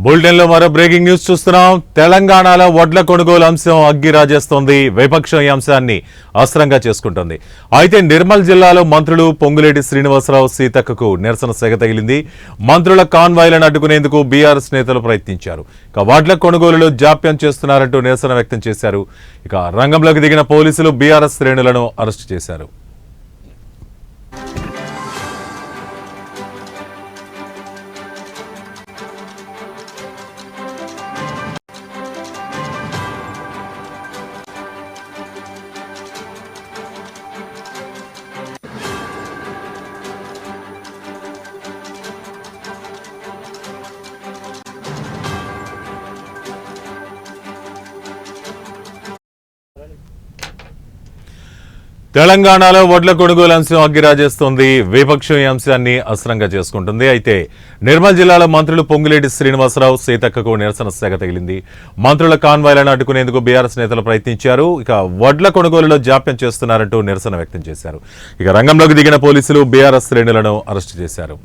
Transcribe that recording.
బులెటిన్లో మరో breaking news చూస్తున్నాం. తెలంగాణలో వడ్ల కొనుగోలు అంశం అగ్గిరాజేస్తోంది. విపక్షం ఈ అంశాన్ని అస్త్రంగా చేసుకుంటోంది. అయితే నిర్మల్ జిల్లాలో మంత్రులు పొంగులేటి శ్రీనివాసరావు, సీతక్కకు నిరసన సెగ తగిలింది. మంత్రుల కాన్వాయ్లను అడ్డుకునేందుకు బీఆర్ఎస్ నేతలు ప్రయత్నించారు. ఇక వడ్ల కొనుగోలులో జాప్యం చేస్తున్నారంటూ నిరసన వ్యక్తం చేశారు. ఇక రంగంలోకి దిగిన పోలీసులు బీఆర్ఎస్ శ్రేణులను అరెస్టు చేశారు. తెలంగాణలో వడ్ల కొనుగోలు అంశం అగ్గిరాజేస్తోంది. విపక్షం ఈ అంశాన్ని అస్త్రంగా చేసుకుంటుంది. అయితే నిర్మల్ జిల్లాలో మంత్రులు పొంగులేటి శ్రీనివాసరావు, సీతక్కకు నిరసన సెగ తగిలింది. మంత్రుల కాన్వాయ్లను అడ్డుకునేందుకు బీఆర్ఎస్ నేతలు ప్రయత్నించారు. ఇక వడ్ల కొనుగోలులో జాప్యం చేస్తున్నారంటూ నిరసన వ్యక్తం చేశారు. ఇక రంగంలోకి దిగిన పోలీసులు బీఆర్ఎస్ శ్రేణులను అరెస్టు చేశారు.